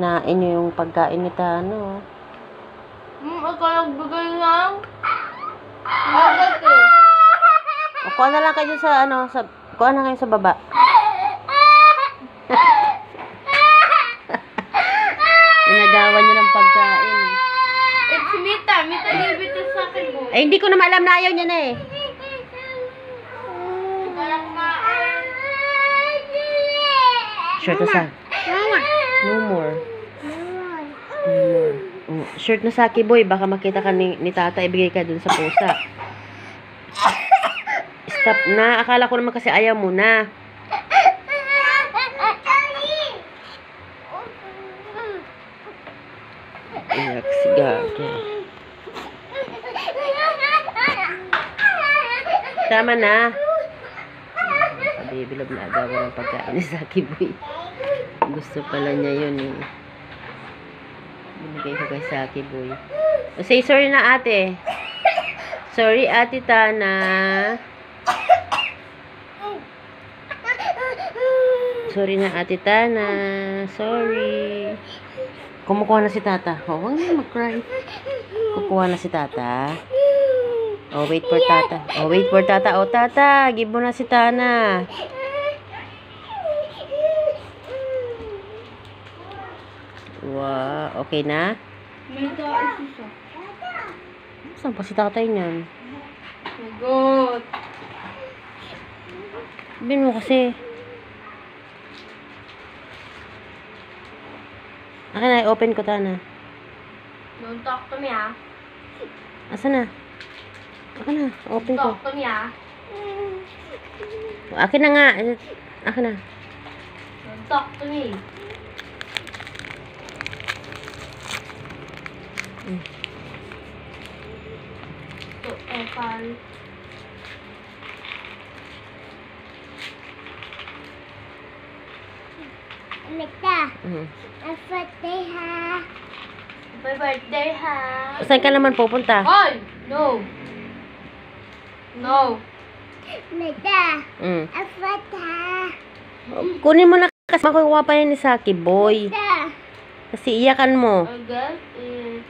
kinain niyo yung pagkain ni Tano. Ikaw nagbigay lang. Bakit eh? O, kuha na lang kayo sa, kuha na kayo sa baba. Inagawan niyo ng pagkain. It's Mita. Mita, give it to sa akin mo. Eh, hindi ko naman alam na ayaw niya na eh. Parang main. Shirt na sa. No more. No more. Shirt na sa Boy. Baka makita ka ni tata. Ibigay ka dun sa pusa. Stop na. Akala ko naman kasi ayaw mo na. Iyak si Gaga. Tama na. Kabibilog na agawan ng pagkain ni Saki Boy. Gusto pala niya yun eh. Binigay ko kay Saki Boy. Say sorry na ate. Sorry ate Tana. Sorry na ate Tana. Sorry. Kumukuha na si tata. Oh, huwag na mag-cry. Kukuha na si tata. Oh, wait for tata. Oh, wait for tata. Oh, tata. Give mo na si Tana. Wow. Okay na? Mita, isa. Saan pa si tatay niyan? Good. Sabihin mo kasi. Akin na, open ko Tana. Don't talk to me, ah. Asa na? Akin na, open ko. Talk to me, ah. Akin na nga. Akin na. Don't talk to me. So, Epal. Mita, birthday ha. Happy birthday, ha? Saan ka naman pupunta? Hoy! No! No! Mita, Mm. birthday. Kunin mo na kasi makukuha pa yan ni Saki Boy. Mita, Kasi iyakan mo. I guess it...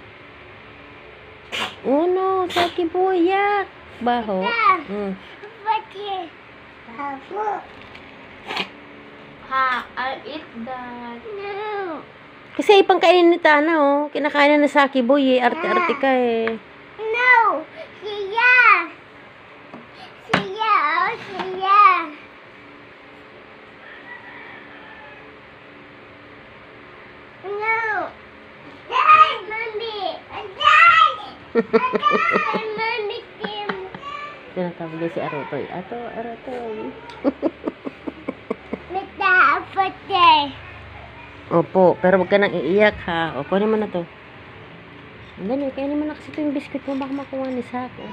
Oh no, Saki Boy, yak. Baho. Mm. birthday. Ako. Ha, I'll eat that. No. Kasi ipangkainin ni Tana, oh. Kinakain na ni Saki Boy, eh. Arte-arte ka, eh. No. Siya. Siya. Oh, siya. No. Dad, Mommy. Dad. Dad, Mommy, Tim. Tinatawag niya si Arotoy. Arotoy. Mita, birthday. Opo, pero huwag ka nang iiyak, ha. O, kunin mo na to. Dali, kainin mo na kasi ito yung biscuit mo. Baka makuha ni Saki.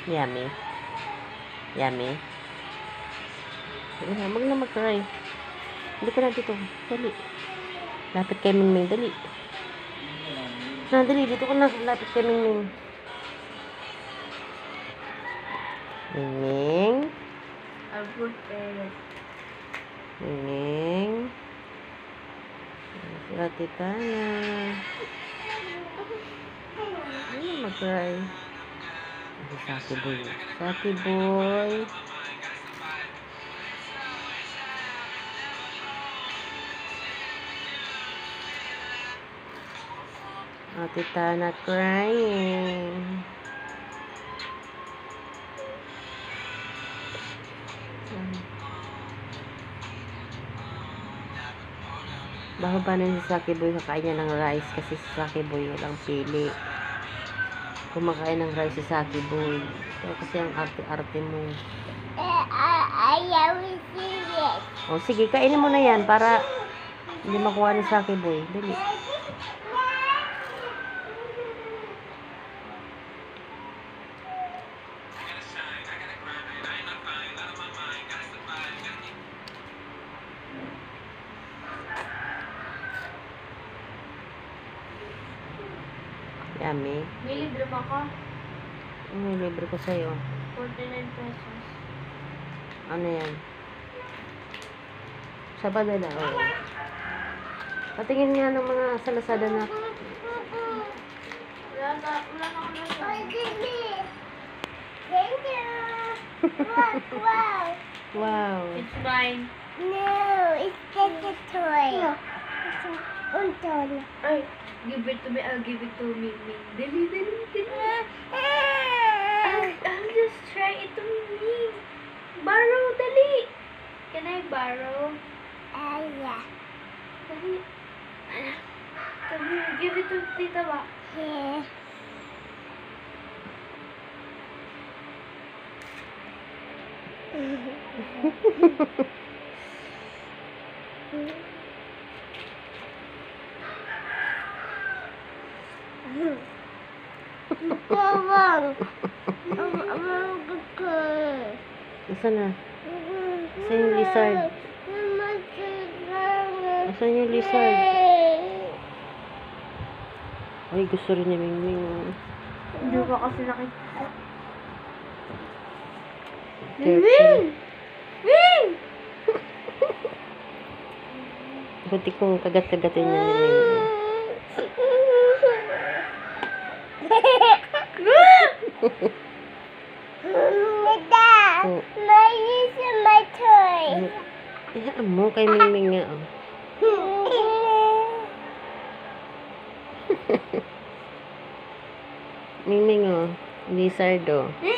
Yummy. Yummy. Sige na, wag na mag-cry. Hindi ka na dito. Dali. Lapit kay Mingming. Dali. Dali. Dito ka na. Lapit kay Mingming. Mingming. I'll put it. Mingming. Sila tita na. Ano mag-cry? Saki Boy. Saki Boy. Ate Tana crying. Bago pa na si Saki Boy kakain niya ng rice kasi si Saki Boy walang pili. Kumakain ng rice si Saki Boy. Kaya kasi ang arte-arte mo. Ayaw isilit. O sige, kainin mo na yan para hindi makuha ni Saki Boy. Dali. Yummy. May libre mo ako. Ano libre ko sa'yo? 49 pesos. Ano yan? Sa badala, oo. Patingin nga ng mga sa Lazada na. Wala na ako na. Oh, Jimmy. Thank you. Wow, wow. Wow. It's mine. No, it's just a toy. It's a toy. Ay, give it to me. I'll give it to Ming Ming. Dali. I'll just try it to Ming Ming. Borrow, dali. Can I borrow? Yeah. Dali. Dali, give it to Tita Ba. Yeah. Bawang. Nasaan na? Nasaan yung lizard? Nasaan yung lizard? Ay, gusto rin ni Mingming. Hindi ko kasi nakita. Careful. Ming! Buti kong kagat-kagatin niya ni Mingming. Dad, Oh. may use my toy. Iyaan mo kay Mingming nga. Oh. Mingming, oh. Lizard, oh. Dad,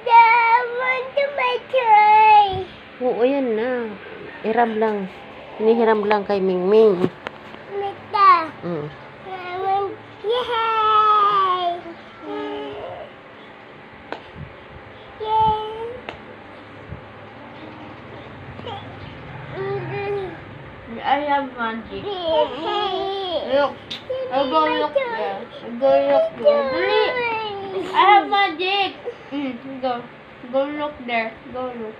I want to my toy. Oo, yan na. Hiram lang. Hinihiram lang kay Mingming. Mita, Mm. I want, yay! I have magic. Yay! Look. I'll go look there. I'll go look there. Dali. I have magic. Go. Go look there. Go look.